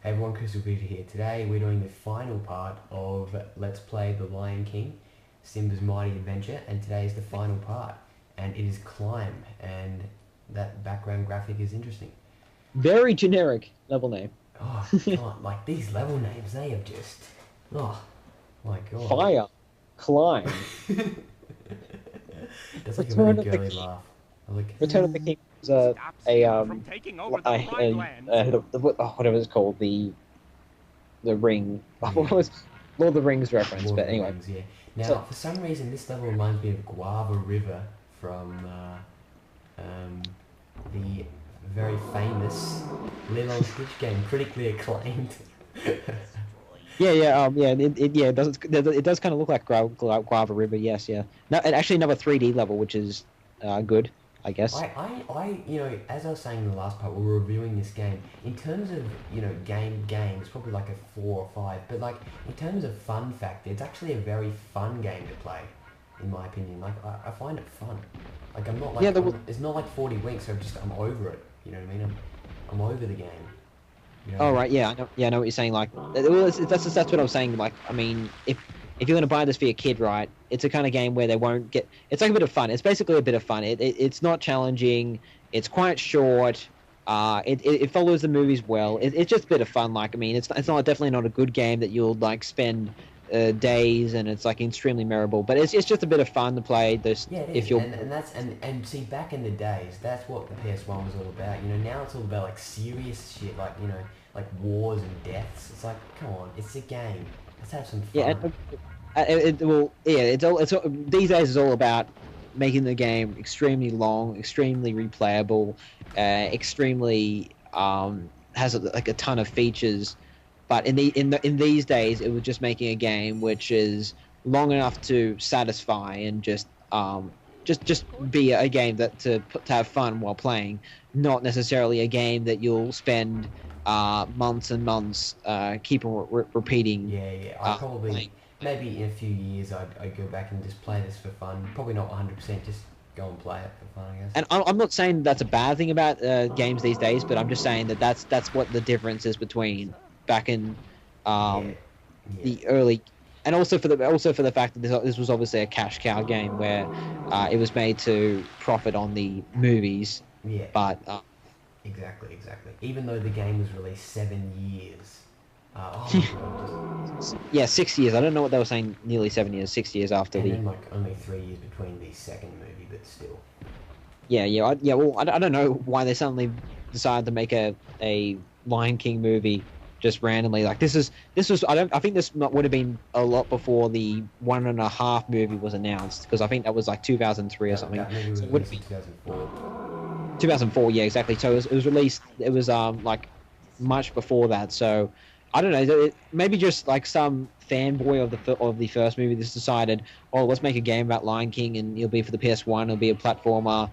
Hey everyone, Crystal Peter here. Today we're doing the final part of Let's Play The Lion King, Simba's Mighty Adventure, and today is the final part, and it is Climb, and that background graphic is interesting. Very generic level name. Oh, come on, like these level names, they have just, oh my god. Fire. Climb. That's like a really Return of the girly King. laugh. I'm like, Return of the King was Stop a Simba from taking over the Rhine lands. whatever it's called, the ring. What was Lord of the Rings reference? Lord of But the anyway, Rings, yeah. Now, so for some reason, this level reminds me of Guava River from um, the very famous Lilo and Stitch game, critically acclaimed. yeah, it does kind of look like Guava River. Yes, yeah. No, and actually another 3D level, which is good, I guess. As I was saying in the last part, we were reviewing this game. In terms of, games, probably like a 4 or 5. But like, in terms of fun factor, it's actually a very fun game to play, in my opinion. Like, I find it fun. Like, I'm not like, Yeah, it's not like 40 weeks, so I'm over it. You know what I mean? I'm over the game. You know what I Oh mean? right, yeah, I know what you're saying. Like, well, that's what I was saying. Like, I mean, if you're gonna buy this for your kid, right? It's a kind of game where they won't get. It's like a bit of fun. It's basically a bit of fun. It's not challenging. It's quite short. It follows the movies well. It's just a bit of fun. Like, I mean, it's not definitely not a good game that you'll like spend days and it's like extremely memorable. But it's just a bit of fun to play. This Yeah, it if is, you're and see, back in the days, that's what the PS1 was all about. You know, now it's all about like serious shit, like like wars and deaths. It's like, come on, it's a game. Let's have some yeah, fun. well, yeah, these days it's all about making the game extremely long, extremely replayable, extremely has like a ton of features. But in these days, it was just making a game which is long enough to satisfy and just be a game to have fun while playing, not necessarily a game that you'll spend months and months keep on repeating. Yeah, yeah. I'd Playing. probably maybe in a few years I'd go back and just play this for fun. Probably not 100%. Just go and play it for fun, I guess. And I'm not saying that's a bad thing about games these days, but I'm just saying that that's what the difference is between back in Yeah, um, yeah, the early, and also for the fact that this was obviously a cash cow game where it was made to profit on the movies, yeah. but Exactly, exactly. Even though the game was released 7 years. Oh my god, yeah, 6 years. I don't know what they were saying. Nearly 7 years, 6 years after and the then like only 3 years between the second movie, but still. yeah. Well, I don't know why they suddenly decided to make a Lion King movie just randomly. Like this was I think this would have been a lot before the 1.5 movie was announced because I think that was like 2003 or something. That movie So was it would have released in been 2004. 2004, yeah, exactly. So it was released. It was like much before that. So I don't know. Maybe just like some fanboy of the first movie just decided, oh, let's make a game about Lion King and it'll be for the PS1. It'll be a platformer.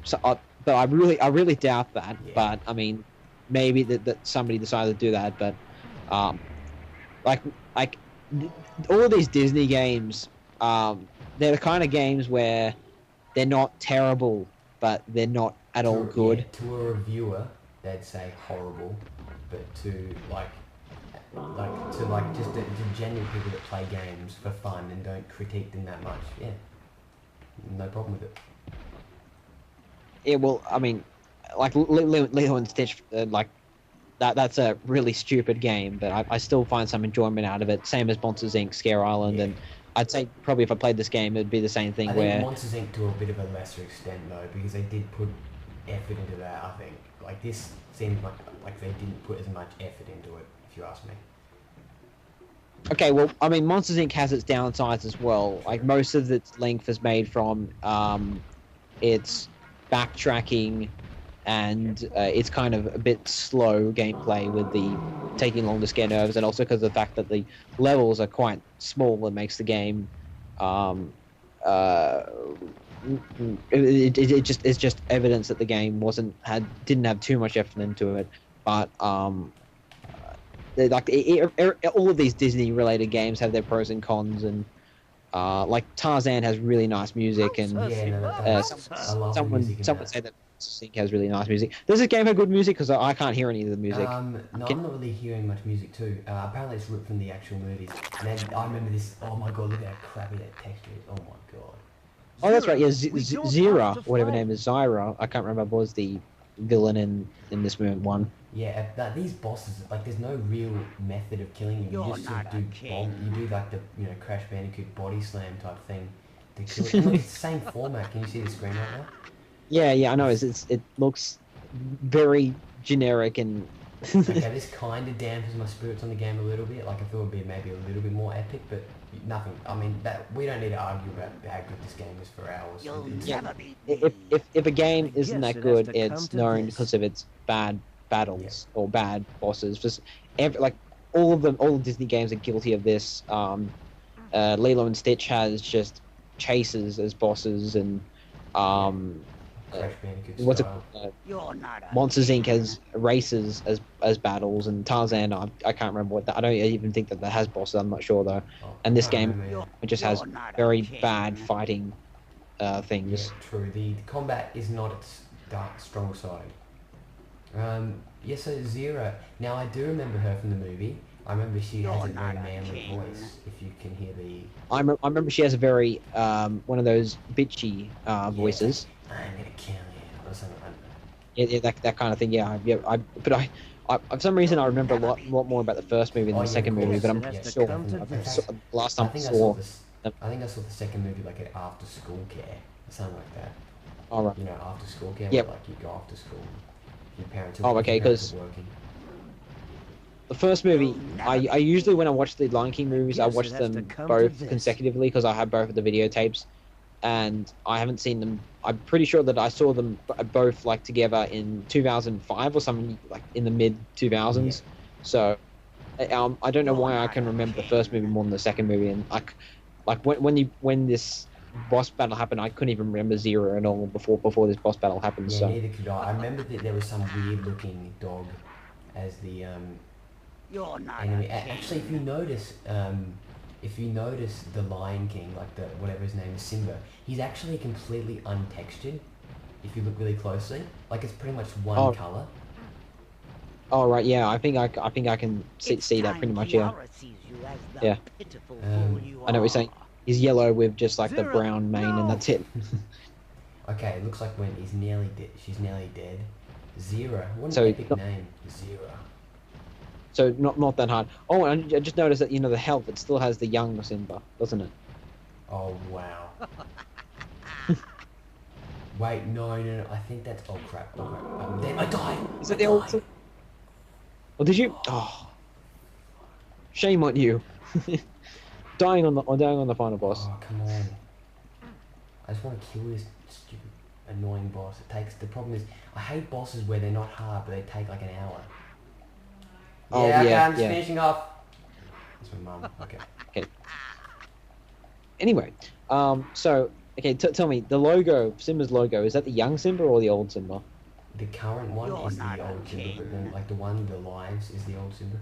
So, but I really doubt that. Yeah. But I mean, maybe that somebody decided to do that. But um, like like all of these Disney games, they're the kind of games where they're not terrible, but they're not at all Yeah, good. to a reviewer, they'd say horrible, but to just the genuine people that play games for fun and don't critique them that much, yeah, no problem with it. Yeah, well, I mean, like Lilo and Stitch, like that's a really stupid game, but I still find some enjoyment out of it. Same as Monsters Inc. Scare Island, Yeah. and I'd say probably if I played this game, it'd be the same thing I think where Monsters Inc. to a bit of a lesser extent though, because they did put effort into that. I think like this seems like they didn't put as much effort into it, if you ask me. okay, well, I mean, Monsters Inc. has its downsides as well. Like most of its length is made from its backtracking and it's kind of a bit slow gameplay with the taking long to scare nerves, and also because of the fact that the levels are quite small, that makes the game um, uh, it's just evidence that the game didn't have too much effort into it, but like all of these Disney related games have their pros and cons, and like Tarzan has really nice music, and Yeah, no, Simba. I love the music in someone that. Monsters Inc. has really nice music. Does this game have good music? Because I can't hear any of the music. No, I'm not really hearing much music too. Apparently it's ripped from the actual movies. And then I remember this. Oh my god, look at how crappy that texture is. Oh my god. Oh, that's right. Yeah, Zira, whatever her name is, Zyra. I can't remember. Was the villain in this one? Yeah, these bosses, like, there's no real method of killing them. You just sort of do you do like the Crash Bandicoot body slam type thing to kill it. And look, it's the same format. Can you see the screen right now? Yeah, I know. It looks very generic and. Okay, this kind of dampens my spirits on the game a little bit. Like, I thought it would be maybe a little bit more epic, but nothing. I mean, we don't need to argue about how good this game is for hours. If a game isn't that good, it's known because of its bad battles or bad bosses. Just all the Disney games are guilty of this. Lilo and Stitch has just chases as bosses, and what's it? Monsters Inc. has races as battles, and Tarzan. I can't remember what that. I don't even think that has bosses. I'm not sure though. And this game it just has very bad fighting things. Yeah, true. The combat is not its strong side. So Zira. Now I do remember her from the movie. I remember she has a very manly voice. If you can hear the. I remember she has a very one of those bitchy voices. I'm gonna kill you, or something like that. Yeah, that kind of thing. Yeah. But I for some reason I remember a lot more about the first movie than the second movie. But I'm sure last time I saw. I think I saw the second movie like at after school care or something like that. All right. After school care. Yep. Where, like you go after school. Your parents. Okay, because. The first movie, I usually when I watch the Lion King movies, I watch them both consecutively because I have both of the videotapes, and I haven't seen them. I'm pretty sure that I saw them both like together in 2005 or something, like in the mid 2000s. Yeah. So, I don't know why I can remember the first movie more than the second movie, and when this boss battle happened, I couldn't even remember Zero at all before this boss battle happened. Yeah, so. Neither could I. I remember that there was some weird looking dog as the You're not enemy. Actually, if you notice the Lion King, like the whatever his name is, Simba, he's actually completely untextured. If you look really closely, like it's pretty much one color. Oh right, yeah. I think I can see that pretty much. Yeah. Yeah. I know what you're saying. He's yellow with just like the brown mane, and that's it. Okay, it looks like when he's nearly dead, she's nearly dead. Zira. What an epic name, Zira. So not that hard. Oh, and I just noticed that the health, it still has the young Simba, doesn't it? Oh wow. Wait, no. I think that's crap. I died. Is it the old? Oh, did you? Oh, shame on you. dying on the final boss. Oh come on. I just want to kill this stupid, annoying boss. The problem is, I hate bosses where they're not hard, but they take like an hour. Oh, yeah, I'm just finishing off. That's my mum. Okay. Anyway, so tell me, the logo, Simba's logo, is that the young Simba or the old Simba? The current one is the old Simba, but then like the one with the lives is the old Simba,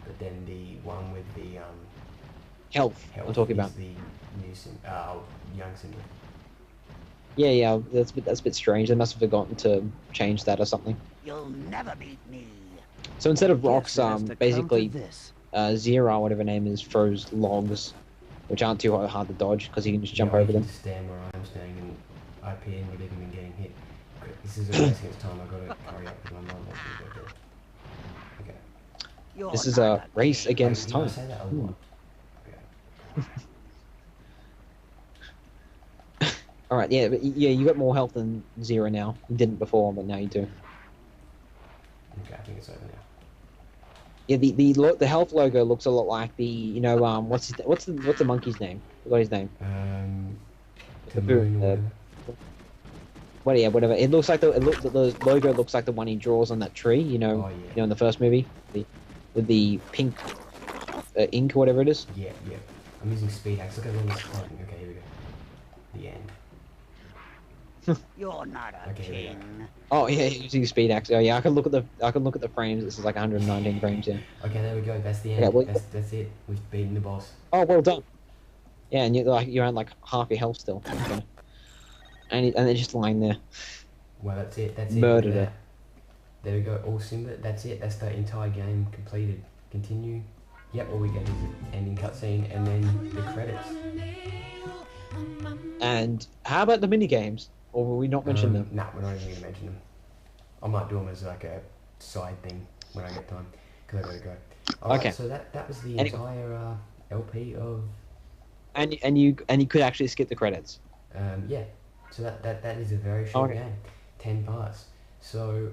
but then the one with the health I'm talking about. The new Simba, young Simba. Yeah, that's a bit strange. They must have forgotten to change that or something. You'll never beat me. So instead of rocks, basically, Zira, whatever her name is, throws logs, which aren't too hard to dodge because you can just jump over them. Just stand where I'm standing and I appear not even been getting hit. This is a waste of time. I've got to hurry up because my mum wants me to go there. Okay. This is a race against time. I say that a lot. Okay. All right, you got more health than Zira now. You didn't before, but now you do. Okay, I think it's over now. Yeah, the health logo looks a lot like the what's the monkey's name? I forgot his name. Whatever. It looks like the logo looks like the one he draws on that tree. In the first movie, with the pink ink or whatever it is. Yeah. I'm using speed axe. Look at all this typing. Okay, here we go. The end. You're not a king. Oh yeah, using speed axe. Oh yeah, I can look at the frames. This is like 119 frames. Yeah. Okay, there we go. That's the end. Okay, well, that's it. We've beaten the boss. Oh, well done. Yeah, and you're on like half your health still. Okay. And they're just lying there. Well, that's it. That's Murdered it. it. There we go. All Simba. That's it. That's the entire game completed. Continue. Yep. All we get is the ending cutscene and then the credits. And how about the mini games? Or will we not mention them? Nah, we're not even gonna mention them. I might do them as like a side thing when I get time, because I gotta go. Alright, Okay. so that was the Anyway. entire LP of And you could actually skip the credits. yeah. So that is a very short Okay. game, 10 parts. So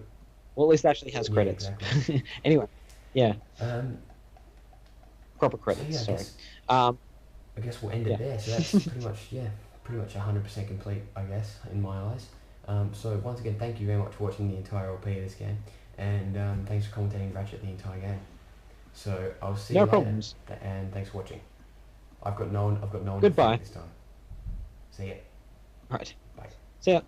Well, at least it actually has Yeah, credits. exactly. Anyway, yeah, um, proper so credits. yeah, Sorry. Um, I guess we'll end it Yeah. there. So that's pretty much 100% complete, I guess, in my eyes. So once again, thank you very much for watching the entire LP of this game, and thanks for commentating Ratchet the entire game. So I'll see No you later, problems. and thanks for watching. I've got no one. Goodbye. to thank this time. See ya. right. Bye. See ya.